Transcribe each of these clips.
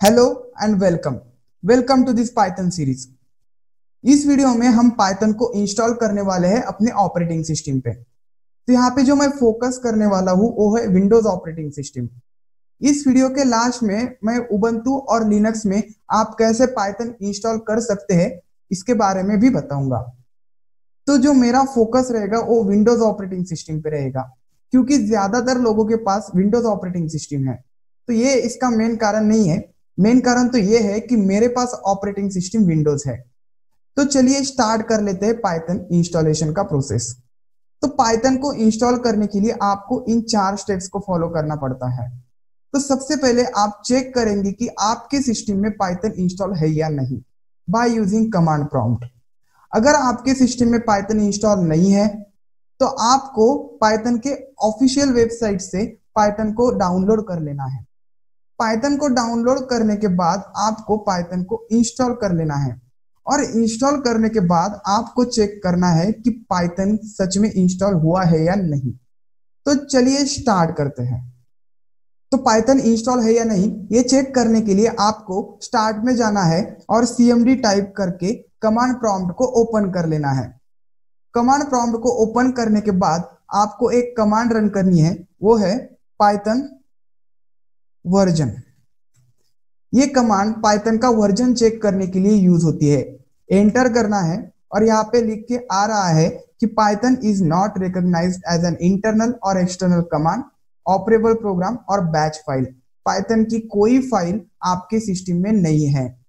Hello and welcome to this Python series. इस video में हम पाइथन को इंस्टॉल करने वाले हैं अपने ऑपरेटिंग सिस्टम पे। तो यहाँ पे जो मैं फोकस करने वाला हूँ वो है विंडोज ऑपरेटिंग सिस्टम। इस वीडियो के लास्ट में मैं उबंटू और लिनक्स में आप कैसे पाइथन इंस्टॉल कर सकते हैं इसके बारे में भी बताऊंगा। तो जो मेरा फोकस रहेगा वो विंडोज ऑपरेटिंग सिस्टम पे रहेगा, क्योंकि ज्यादातर लोगों के पास विंडोज ऑपरेटिंग सिस्टम है। तो ये इसका मेन कारण नहीं है, मेन कारण तो ये है कि मेरे पास ऑपरेटिंग सिस्टम विंडोज है। तो चलिए स्टार्ट कर लेते हैं पाइथन इंस्टॉलेशन का प्रोसेस। तो पाइथन को इंस्टॉल करने के लिए आपको इन 4 स्टेप्स को फॉलो करना पड़ता है। तो सबसे पहले आप चेक करेंगे कि आपके सिस्टम में पाइथन इंस्टॉल है या नहीं बाय यूजिंग कमांड प्रॉम्प्ट। अगर आपके सिस्टम में पाइथन इंस्टॉल नहीं है तो आपको पाइथन के ऑफिशियल वेबसाइट से पाइथन को डाउनलोड कर लेना है। पाइथन को डाउनलोड करने के बाद आपको पाइथन को इंस्टॉल कर लेना है, और इंस्टॉल करने के बाद आपको चेक करना है कि पाइथन सच में इंस्टॉल हुआ है या नहीं। तो चलिए स्टार्ट करते हैं। तो पाइथन इंस्टॉल है या नहीं ये चेक करने के लिए आपको स्टार्ट में जाना है और cmd टाइप करके कमांड प्रॉम्प्ट को ओपन कर लेना है। कमांड प्रॉम्प्ट को ओपन करने के बाद आपको एक कमांड रन करनी है, वो है पाइथन वर्जन। ये कमांड पाइथन का वर्जन चेक करने के लिए यूज होती है। एंटर करना है और यहाँ पे लिख के आ रहा है कि Python is not recognised as an internal और एक्सटर्नल कमांड, ऑपरेबल प्रोग्राम और बैच फाइल। पाइथन की कोई फाइल आपके सिस्टम में नहीं है।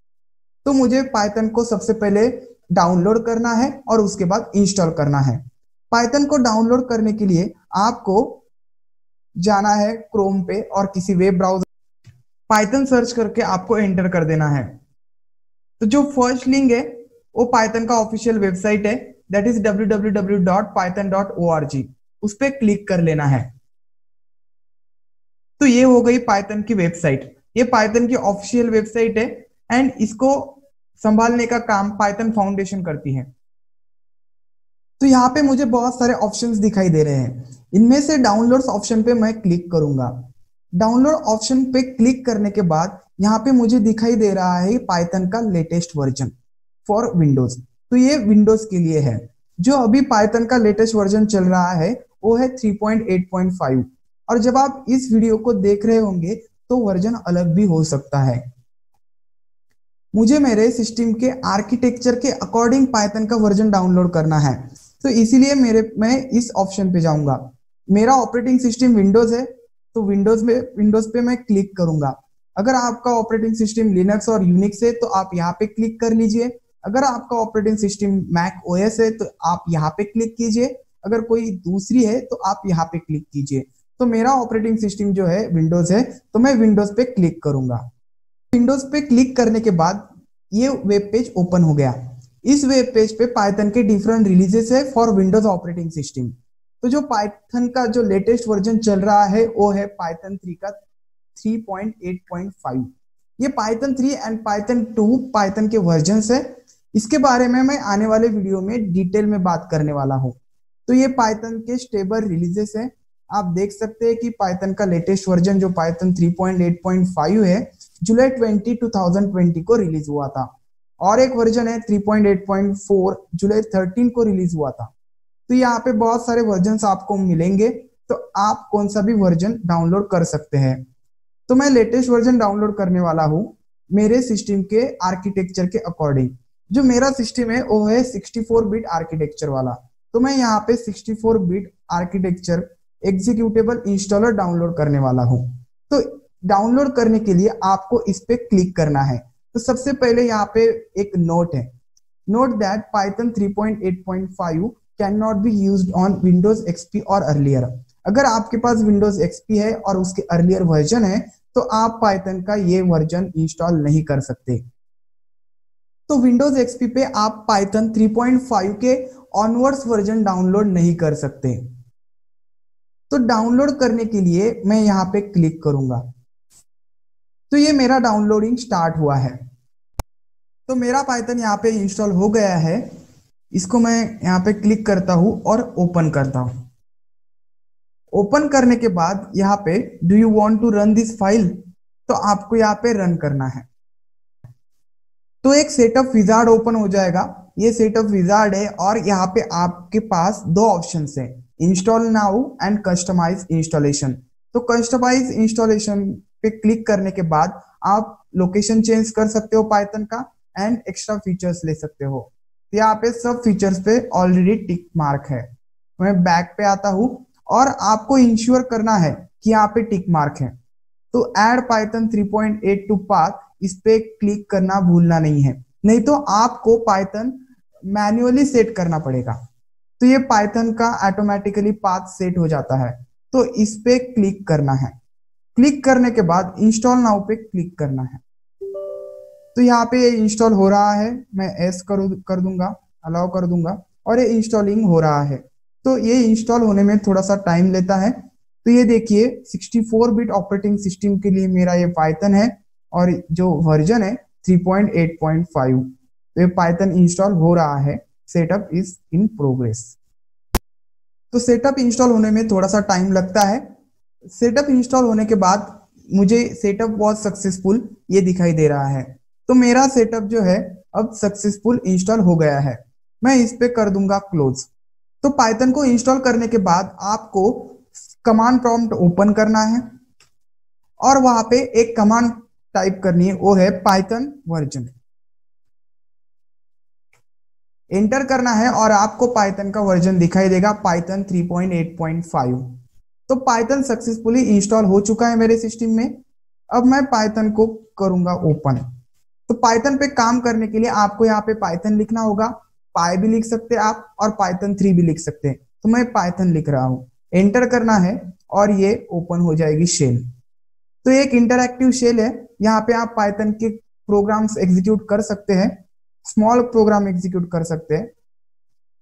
तो मुझे पाइथन को सबसे पहले डाउनलोड करना है और उसके बाद इंस्टॉल करना है। पाइथन को डाउनलोड करने के लिए आपको जाना है क्रोम पे और किसी वेब ब्राउजर पाइथन सर्च करके आपको एंटर कर देना है। तो जो फर्स्ट लिंक है वो पाइथन का ऑफिशियल वेबसाइट है, दैट इज www.python.org। उस पर क्लिक कर लेना है। तो ये हो गई पाइथन की वेबसाइट। ये पाइथन की ऑफिशियल वेबसाइट है एंड इसको संभालने का काम पाइथन फाउंडेशन करती है। तो यहाँ पे मुझे बहुत सारे ऑप्शंस दिखाई दे रहे हैं। इनमें से डाउनलोड्स ऑप्शन पे मैं क्लिक करूंगा। डाउनलोड ऑप्शन पे क्लिक करने के बाद यहाँ पे मुझे दिखाई दे रहा है पाइथन का लेटेस्ट वर्जन फॉर विंडोज। तो ये विंडोज के लिए है। जो अभी पाइथन का लेटेस्ट वर्जन चल रहा है वो है 3.8.5, और जब आप इस वीडियो को देख रहे होंगे तो वर्जन अलग भी हो सकता है। मुझे मेरे सिस्टम के आर्किटेक्चर के अकॉर्डिंग पाइथन का वर्जन डाउनलोड करना है, तो इसीलिए मैं इस ऑप्शन पे जाऊंगा। मेरा ऑपरेटिंग सिस्टम विंडोज है तो विंडोज पे मैं क्लिक करूंगा। अगर आपका ऑपरेटिंग सिस्टम लिनक्स और यूनिक्स है तो आप यहाँ पे क्लिक कर लीजिए। अगर आपका ऑपरेटिंग सिस्टम मैक ओएस है तो आप यहाँ पे क्लिक कीजिए। अगर कोई दूसरी है तो आप यहाँ पे क्लिक कीजिए। तो मेरा ऑपरेटिंग सिस्टम जो है विंडोज है तो मैं विंडोज पे क्लिक करूंगा। विंडोज पे क्लिक करने के बाद ये वेब पेज ओपन हो गया। इस वेब पेज पे पाइथन के डिफरेंट रिलीजेस है फॉर विंडोज ऑपरेटिंग सिस्टम। तो जो पाइथन का जो लेटेस्ट वर्जन चल रहा है वो है पाइथन 3 का 3.8.5। ये पाइथन 3 एंड पाइथन 2 पाइथन के वर्जन है। इसके बारे में मैं आने वाले वीडियो में डिटेल में बात करने वाला हूँ। तो ये पाइथन के स्टेबल रिलीजेस है। आप देख सकते हैं कि पाइथन का लेटेस्ट वर्जन जो पाइथन 3.8.5 है जुलाई 2020 को रिलीज हुआ था, और एक वर्जन है 3.8.4 जुलाई 13 को रिलीज हुआ था। तो यहाँ पे बहुत सारे वर्जन आपको मिलेंगे, तो आप कौन सा भी वर्जन डाउनलोड कर सकते हैं। तो मैं लेटेस्ट वर्जन डाउनलोड करने वाला हूँ मेरे सिस्टम के आर्किटेक्चर के अकॉर्डिंग। जो मेरा सिस्टम है वो है 64 बिट आर्किटेक्चर वाला। तो मैं यहाँ पे 64 bit architecture executable installer download करने वाला हूँ। तो डाउनलोड करने के लिए आपको इस पे क्लिक करना है। तो सबसे पहले यहाँ पे एक नोट है, note that Python 3.8.5 can not be used on Windows XP और अर्लियर। अगर आपके पास विंडोज एक्सपी है और उसके अर्लियर वर्जन है तो आप पाइथन का ये वर्जन इंस्टॉल नहीं कर सकते। तो विंडोज एक्सपी पे आप पाइथन 3.5 के ऑनवर्ड्स वर्जन डाउनलोड नहीं कर सकते। तो डाउनलोड करने के लिए मैं यहाँ पे क्लिक करूंगा। तो ये मेरा डाउनलोडिंग स्टार्ट हुआ है। तो मेरा पाइथन यहाँ पे इंस्टॉल हो गया है। इसको मैं यहाँ पे क्लिक करता हूँ और ओपन करता हूँ। ओपन करने के बाद यहाँ पे do you want to run this file, तो आपको यहाँ पे रन करना है। तो एक सेटअप विजार्ड ओपन हो जाएगा। ये सेटअप विजार्ड है और यहाँ पे आपके पास दो ऑप्शन है, install now and customise installation. तो कस्टमाइज इंस्टॉलेशन पे क्लिक करने के बाद आप लोकेशन चेंज कर सकते हो पाइथन का एंड एक्स्ट्रा फीचर्स ले सकते हो। तो यहाँ पे सब फीचर्स पे ऑलरेडी टिक मार्क है। मैं बैक पे आता हूँ और आपको इंश्योर करना है कि यहाँ पे टिक मार्क है। तो ऐड पाइथन 3.8 टू पाथ, इस पे क्लिक करना भूलना नहीं है, नहीं तो आपको पाइथन मैन्युअली सेट करना पड़ेगा। तो ये पाइथन का ऑटोमेटिकली पाथ सेट हो जाता है, तो इस पे क्लिक करना है। क्लिक करने के बाद इंस्टॉल नाउ पे क्लिक करना है। तो यहाँ पे इंस्टॉल हो रहा है, मैं एस कर दूंगा, अलाउ कर दूंगा और ये इंस्टॉलिंग हो रहा है। तो ये इंस्टॉल होने में थोड़ा सा टाइम लेता है। तो ये देखिए 64 बिट ऑपरेटिंग सिस्टम के लिए मेरा ये पाइथन है और जो वर्जन है 3.8.5। तो ये पाइथन इंस्टॉल हो रहा है, सेटअप इज इन प्रोग्रेस। तो सेटअप इंस्टॉल होने में थोड़ा सा टाइम लगता है। सेटअप इंस्टॉल होने के बाद मुझे सेटअप वॉज सक्सेसफुल ये दिखाई दे रहा है। तो मेरा सेटअप जो है अब सक्सेसफुल इंस्टॉल हो गया है। मैं इस पे कर दूंगा क्लोज। तो पाइथन को इंस्टॉल करने के बाद आपको कमांड प्रॉम्प्ट ओपन करना है और वहां पे एक कमांड टाइप करनी है, वो है पाइथन वर्जन। एंटर करना है और आपको पाइथन का वर्जन दिखाई देगा, पाइथन 3.8.5। तो पाइथन सक्सेसफुली इंस्टॉल हो चुका है मेरे सिस्टम में। अब मैं पाइथन को करूंगा ओपन। तो पाइथन पे काम करने के लिए आपको यहाँ पे पाइथन लिखना होगा, पाई भी लिख सकते हैं आप और पाइथन 3 भी लिख सकते हैं। तो मैं पाइथन लिख रहा हूँ, एंटर करना है और ये ओपन हो जाएगी शेल। तो एक इंटरएक्टिव शेल है, यहाँ पे आप पाइथन के प्रोग्राम्स एग्जीक्यूट कर सकते हैं, स्मॉल प्रोग्राम एग्जीक्यूट कर सकते हैं।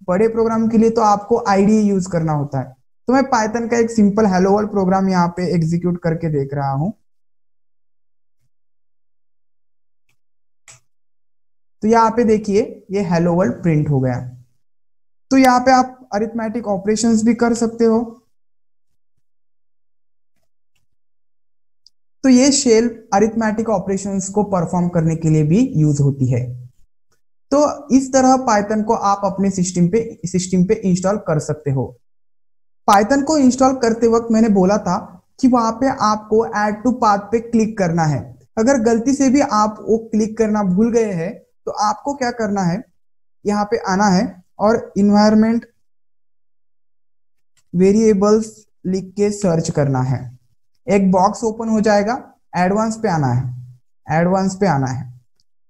बड़े प्रोग्राम के लिए तो आपको आईडी यूज करना होता है। तो मैं पाइथन का एक सिंपल हेलो वर्ल्ड प्रोग्राम यहाँ पे एग्जीक्यूट करके देख रहा हूँ। तो यहाँ पे देखिए ये हेलो वर्ल्ड प्रिंट हो गया। तो यहाँ पे आप अरिथमेटिक ऑपरेशंस भी कर सकते हो। तो ये शेल अरिथमेटिक ऑपरेशंस को परफॉर्म करने के लिए भी यूज होती है। तो इस तरह पाइथन को आप अपने सिस्टम पे इंस्टॉल कर सकते हो। पाइथन को इंस्टॉल करते वक्त मैंने बोला था कि वहां पे आपको ऐड टू पाथ पे क्लिक करना है। अगर गलती से भी आप वो क्लिक करना भूल गए हैं तो आपको क्या करना है, यहाँ पे आना है और इन्वायरमेंट वेरिएबल्स लिख के सर्च करना है। एक बॉक्स ओपन हो जाएगा, एडवांस पे आना है, एडवांस पे आना है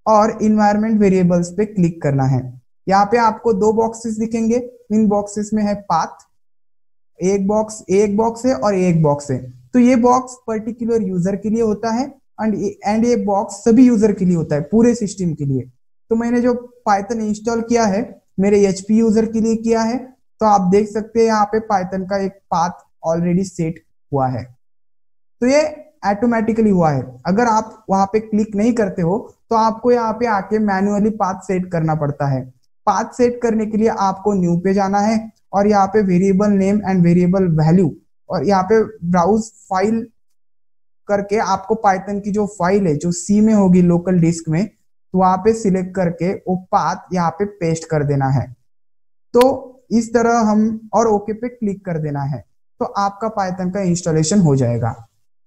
और इन्वायरमेंट वेरिएबल्स पे क्लिक करना है। यहाँ पे आपको दो बॉक्सेस दिखेंगे, इन बॉक्सेस में है पाथ, एक बॉक्स है और एक बॉक्स है। तो ये बॉक्स पर्टिकुलर यूजर के लिए होता है एंड ये बॉक्स सभी यूजर के लिए होता है, पूरे सिस्टम के लिए। तो मैंने जो पाइथन इंस्टॉल किया है मेरे एचपी यूजर के लिए किया है। तो आप देख सकते हैं यहाँ पे पाइथन का एक पाथ ऑलरेडी सेट हुआ है। तो ये ऑटोमेटिकली हुआ है। अगर आप वहां पे क्लिक नहीं करते हो तो आपको यहाँ पे आके मैन्युअली पाथ सेट करना पड़ता है। पाथ सेट करने के लिए आपको न्यू पे जाना है और यहाँ पे variable name and variable value और यहाँ पे ब्राउज फाइल करके आपको पाइथन की जो फाइल है जो सी में होगी लोकल डिस्क में, तो वहां पे सिलेक्ट करके वो पाथ यहाँ पे पेस्ट कर देना है। तो इस तरह हम और ओके पे क्लिक कर देना है, तो आपका पाइथन का इंस्टॉलेशन हो जाएगा।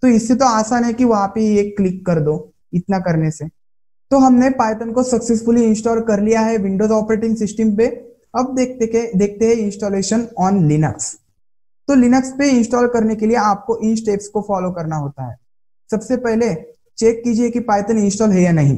तो इससे तो आसान है कि वहां पे ये क्लिक कर दो, इतना करने से। तो हमने पाइथन को सक्सेसफुली इंस्टॉल कर लिया है विंडोज ऑपरेटिंग सिस्टम पे। अब देखते हैं इंस्टॉलेशन ऑन लिनक्स। तो लिनक्स पे इंस्टॉल करने के लिए आपको इन स्टेप्स को फॉलो करना होता है। सबसे पहले चेक कीजिए कि पाइथन इंस्टॉल है या नहीं।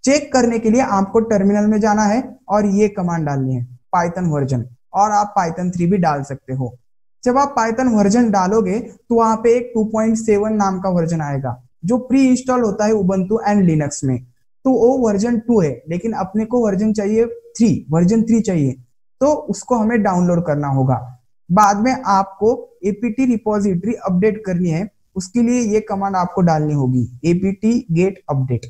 चेक करने के लिए आपको टर्मिनल में जाना है और ये कमांड डालनी है, पाइथन वर्जन, और आप पाइथन 3 भी डाल सकते हो। जब आप पाइथन वर्जन डालोगे तो वहां पे एक 2.7 नाम का वर्जन आएगा जो प्री इंस्टॉल होता है उबंटू एंड लिनक्स में। तो वो वर्जन 2 है, लेकिन अपने को वर्जन चाहिए 3, वर्जन 3 चाहिए, तो उसको हमें डाउनलोड करना होगा। बाद में आपको एपीटी रिपोजिटरी अपडेट करनी है, उसके लिए ये कमांड आपको डालनी होगी, एपीटी गेट अपडेट,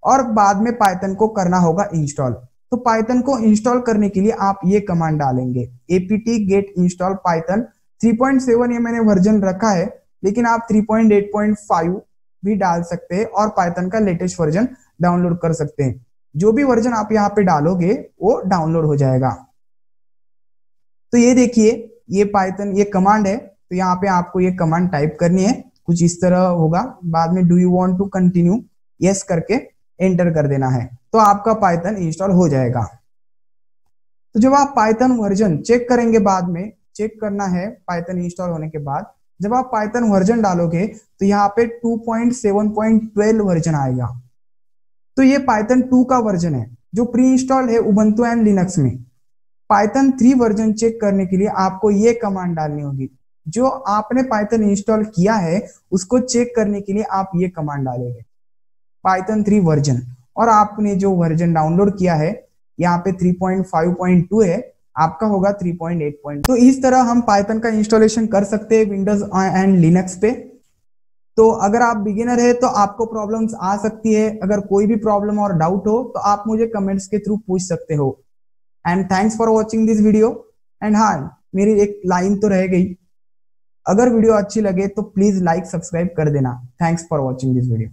और बाद में पाइथन को करना होगा इंस्टॉल। तो पाइथन को इंस्टॉल करने के लिए आप ये कमांड डालेंगे, एपीटी गेट इंस्टॉल पाइथन 3.7। ये मैंने वर्जन रखा है, लेकिन आप 3.8.5 भी डाल सकते हैं और पाइथन का लेटेस्ट वर्जन डाउनलोड कर सकते हैं। जो भी वर्जन आप यहाँ पे डालोगे वो डाउनलोड हो जाएगा। तो ये देखिए, ये पाइथन ये कमांड है। तो यहाँ पे आपको ये कमांड टाइप करनी है, कुछ इस तरह होगा। बाद में do you want to continue, yes करके एंटर कर देना है, तो आपका पाइथन इंस्टॉल हो जाएगा। तो जब आप पाइथन वर्जन चेक करेंगे, बाद में चेक करना है पाइथन इंस्टॉल होने के बाद, जब आप पाइथन वर्जन डालोगे तो यहाँ पे 2.7.12 वर्जन आएगा। तो ये पाइथन 2 का वर्जन है जो प्री इंस्टॉल्ड है उबंटू एंड लिनक्स में। पाइथन 3 वर्जन चेक करने के लिए आपको ये कमांड डालनी होगी। जो आपने पाइथन इंस्टॉल किया है उसको चेक करने के लिए आप ये कमांड डालेंगे, पाइथन 3 वर्जन। और आपने जो वर्जन डाउनलोड किया है यहाँ पे 3.5.2 है, आपका होगा 3.8. तो इस तरह हम पाइथन का इंस्टॉलेशन कर सकते हैं विंडोज एंड लिनक्स पे। तो अगर आप बिगिनर है तो आपको प्रॉब्लम्स आ सकती है। अगर कोई भी प्रॉब्लम और डाउट हो तो आप मुझे कमेंट्स के थ्रू पूछ सकते हो। And thanks for watching this video. And हाँ, मेरी एक लाइन तो रह गई, अगर वीडियो अच्छी लगे तो प्लीज लाइक सब्सक्राइब कर देना। Thanks for watching this video.